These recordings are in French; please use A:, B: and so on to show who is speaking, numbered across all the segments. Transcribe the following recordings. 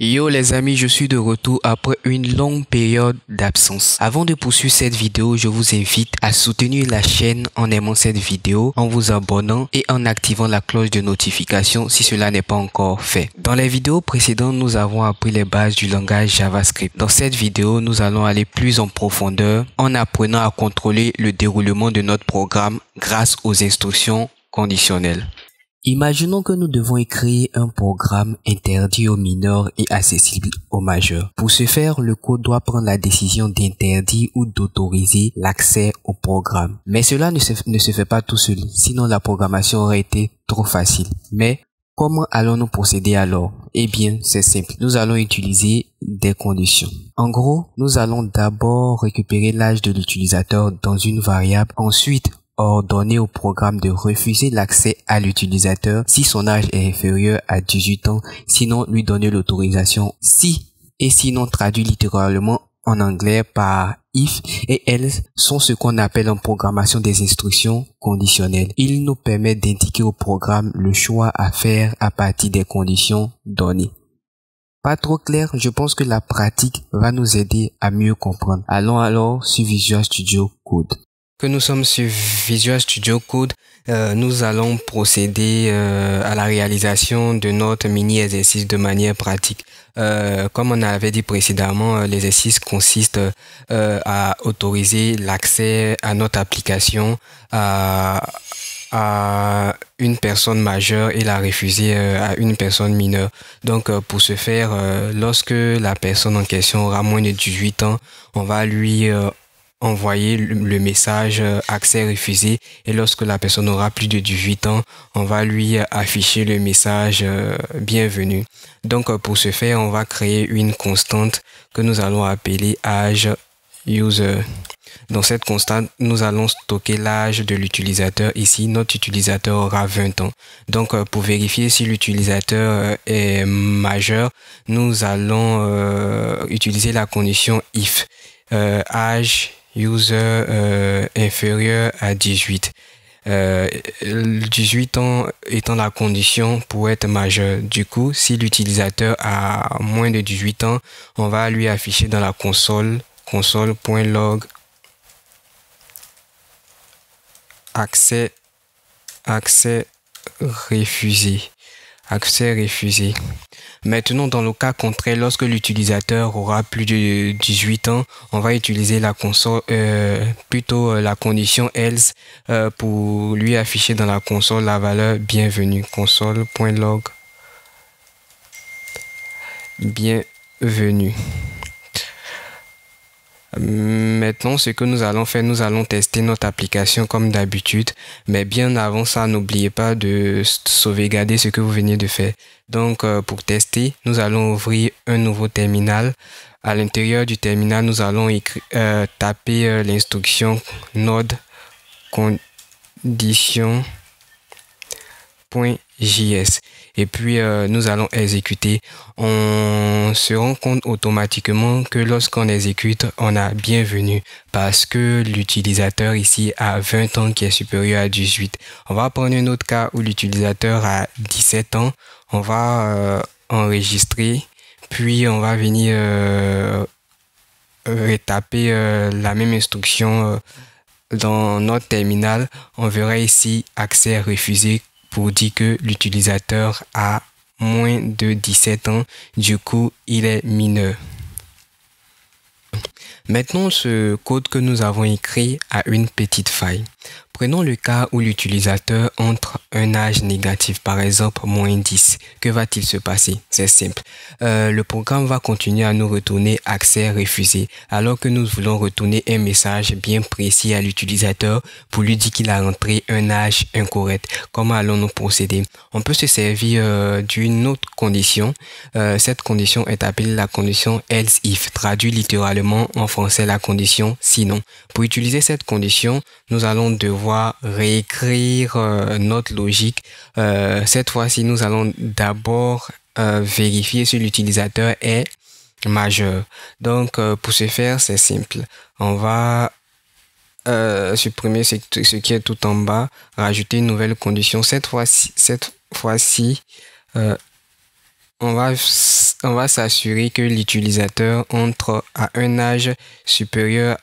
A: Yo les amis, je suis de retour après une longue période d'absence. Avant de poursuivre cette vidéo, je vous invite à soutenir la chaîne en aimant cette vidéo, en vous abonnant et en activant la cloche de notification si cela n'est pas encore fait. Dans les vidéos précédentes, nous avons appris les bases du langage JavaScript. Dans cette vidéo, nous allons aller plus en profondeur en apprenant à contrôler le déroulement de notre programme grâce aux instructions conditionnelles. Imaginons que nous devons écrire un programme interdit aux mineurs et accessible aux majeurs. Pour ce faire, le code doit prendre la décision d'interdire ou d'autoriser l'accès au programme. Mais cela ne se fait pas tout seul, sinon la programmation aurait été trop facile. Mais comment allons-nous procéder alors? Eh bien, c'est simple. Nous allons utiliser des conditions. En gros, nous allons d'abord récupérer l'âge de l'utilisateur dans une variable. Ensuite, ordonner au programme de refuser l'accès à l'utilisateur si son âge est inférieur à 18 ans, sinon lui donner l'autorisation si et sinon traduit littéralement en anglais par if et else sont ce qu'on appelle en programmation des instructions conditionnelles. Ils nous permettent d'indiquer au programme le choix à faire à partir des conditions données. Pas trop clair, je pense que la pratique va nous aider à mieux comprendre. Allons alors sur Visual Studio Code. Que nous sommes sur Visual Studio Code, nous allons procéder à la réalisation de notre mini-exercice de manière pratique. Comme on avait dit précédemment, l'exercice consiste à autoriser l'accès à notre application à une personne majeure et la refuser à une personne mineure. Donc pour ce faire, lorsque la personne en question aura moins de 18 ans, on va lui envoyer le message accès refusé, et lorsque la personne aura plus de 18 ans, on va lui afficher le message bienvenue. Donc pour ce faire, on va créer une constante que nous allons appeler âge user. Dans cette constante, nous allons stocker l'âge de l'utilisateur. Ici, notre utilisateur aura 20 ans. Donc pour vérifier si l'utilisateur est majeur, nous allons utiliser la condition if âge user inférieur à 18. 18 ans étant la condition pour être majeur. Du coup, si l'utilisateur a moins de 18 ans, on va lui afficher dans la console.log accès refusé. Accès refusé. Maintenant, dans le cas contraire, lorsque l'utilisateur aura plus de 18 ans, on va utiliser la console, la condition else pour lui afficher dans la console la valeur bienvenue. Console.log bienvenue. Maintenant, ce que nous allons faire, nous allons tester notre application comme d'habitude, mais bien avant ça, n'oubliez pas de sauvegarder ce que vous venez de faire. Donc, pour tester, nous allons ouvrir un nouveau terminal. À l'intérieur du terminal, nous allons taper l'instruction node condition.js. Et puis nous allons exécuter. On se rend compte automatiquement que lorsqu'on exécute, on a bienvenue parce que l'utilisateur ici a 20 ans qui est supérieur à 18. On va prendre un autre cas où l'utilisateur a 17 ans. On va enregistrer, puis on va venir retaper la même instruction dans notre terminal. On verra ici accès refusé pour dire que l'utilisateur a moins de 17 ans, du coup il est mineur. Maintenant, ce code que nous avons écrit a une petite faille. Prenons le cas où l'utilisateur entre un âge négatif, par exemple moins 10. Que va-t-il se passer? C'est simple. Le programme va continuer à nous retourner accès refusé, alors que nous voulons retourner un message bien précis à l'utilisateur pour lui dire qu'il a rentré un âge incorrect. Comment allons-nous procéder? On peut se servir d'une autre condition. Cette condition est appelée la condition else if, traduit littéralement en français la condition sinon. Pour utiliser cette condition, nous allons devoir réécrire notre logique. Cette fois-ci, nous allons d'abord vérifier si l'utilisateur est majeur. Donc, pour ce faire, c'est simple. On va supprimer ce qui est tout en bas, rajouter une nouvelle condition. Cette fois-ci, on va on va s'assurer que l'utilisateur entre à un âge supérieur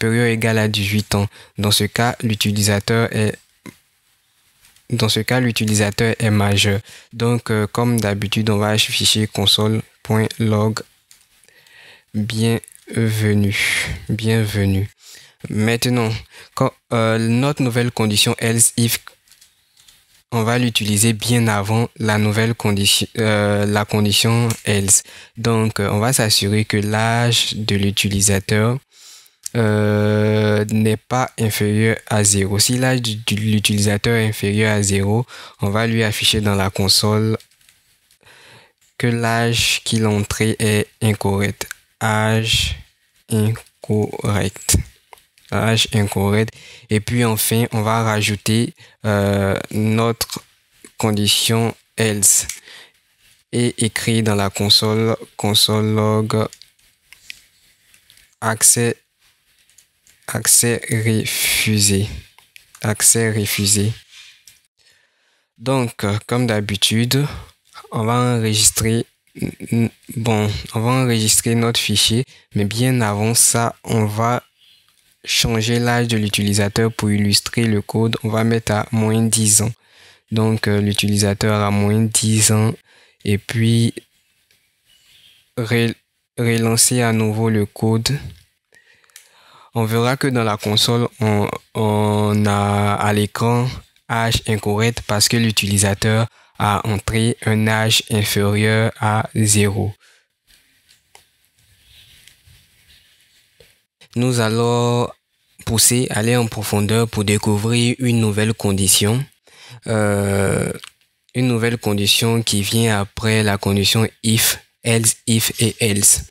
A: ou égal à 18 ans. Dans ce cas, l'utilisateur est majeur. Donc, comme d'habitude, on va afficher console.log bienvenue. Maintenant, quand notre nouvelle condition else if, on va l'utiliser bien avant la nouvelle condition, la condition else. Donc, on va s'assurer que l'âge de l'utilisateur n'est pas inférieur à 0. Si l'âge de l'utilisateur est inférieur à 0, on va lui afficher dans la console que l'âge qu'il a entré est incorrect. Âge incorrect. Et puis enfin, on va rajouter notre condition else et écrire dans la console log accès refusé. Donc, comme d'habitude, on va enregistrer notre fichier, mais bien avant ça, on va changer l'âge de l'utilisateur pour illustrer le code. On va mettre à moins 10 ans. Donc, l'utilisateur a moins 10 ans et puis relancer à nouveau le code. On verra que dans la console, on a à l'écran âge incorrect parce que l'utilisateur a entré un âge inférieur à 0. Nous allons aller en profondeur pour découvrir une nouvelle condition. Une nouvelle condition qui vient après la condition if, else, if et else.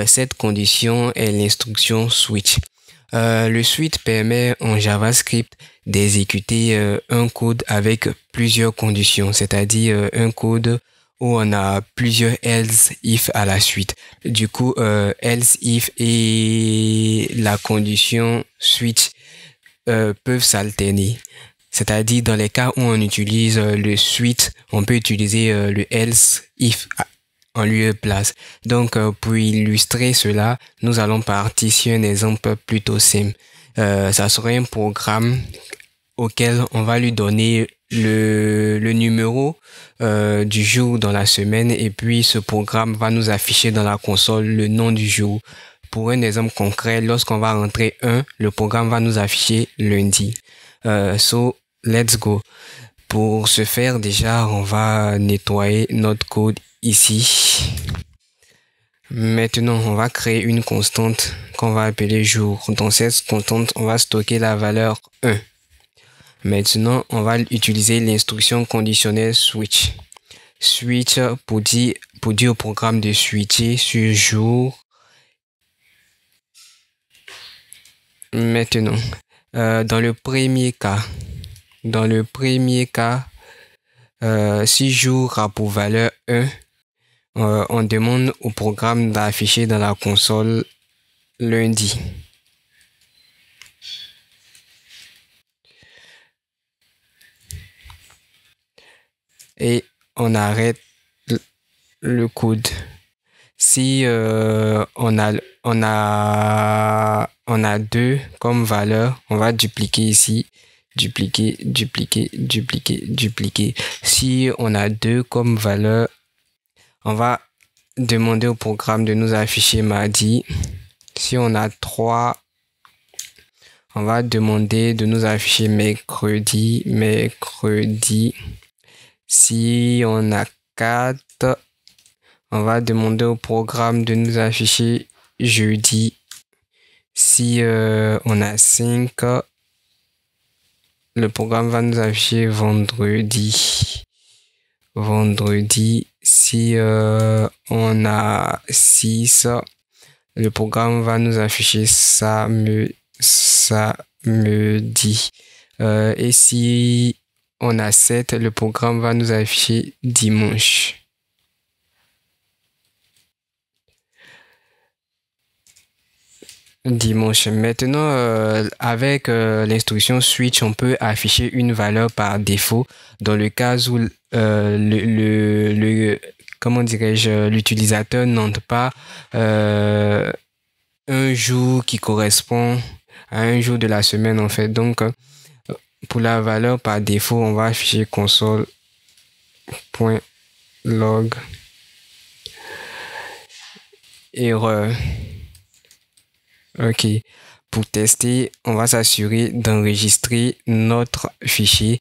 A: Cette condition est l'instruction switch. Le switch permet en JavaScript d'exécuter un code avec plusieurs conditions, c'est-à-dire un code où on a plusieurs else if à la suite. Du coup, else if et la condition switch peuvent s'alterner. C'est-à-dire dans les cas où on utilise le switch, on peut utiliser le else if en lieu de place. Donc, pour illustrer cela, nous allons partir sur un exemple plutôt simple. Ça serait un programme auquel on va lui donner le numéro du jour dans la semaine et puis ce programme va nous afficher dans la console le nom du jour. Pour un exemple concret, lorsqu'on va rentrer 1, le programme va nous afficher lundi. So, let's go. Pour ce faire, déjà, on va nettoyer notre code ici. Maintenant, on va créer une constante qu'on va appeler jour. Dans cette constante, on va stocker la valeur 1. Maintenant, on va utiliser l'instruction conditionnelle switch. Switch pour dire au programme de switcher sur jour. Maintenant, dans le premier cas, si jour a pour valeur 1, on demande au programme d'afficher dans la console lundi. Et on arrête le code. Si on a 2 comme valeur, on va dupliquer ici, dupliquer. Si on a 2 comme valeur, on va demander au programme de nous afficher mardi. Si on a 3, on va demander de nous afficher mercredi. Si on a 4, on va demander au programme de nous afficher jeudi. Si on a 5, le programme va nous afficher vendredi. Si on a 6, le programme va nous afficher samedi. Et si on a 7, le programme va nous afficher dimanche. Maintenant, avec l'instruction switch, on peut afficher une valeur par défaut dans le cas où le comment dirais-je, l'utilisateur n'entre pas un jour qui correspond à un jour de la semaine en fait. Donc, pour la valeur par défaut, on va afficher console.log erreur. Ok. Pour tester, on va s'assurer d'enregistrer notre fichier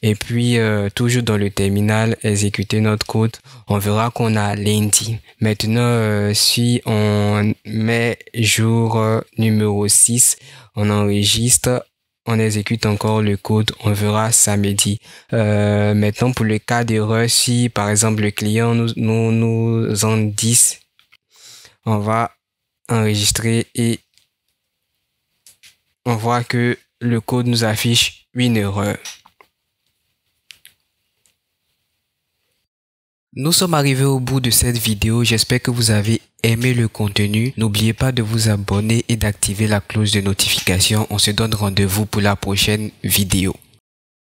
A: et puis toujours dans le terminal, exécuter notre code. On verra qu'on a lundi. Maintenant, si on met jour numéro 6, on enregistre, on exécute encore le code, on verra samedi. Maintenant, pour le cas d'erreur, si par exemple le client nous en 10, on va enregistrer et on voit que le code nous affiche une erreur. Nous sommes arrivés au bout de cette vidéo. J'espère que vous avez aimé le contenu. N'oubliez pas de vous abonner et d'activer la cloche de notification. On se donne rendez-vous pour la prochaine vidéo.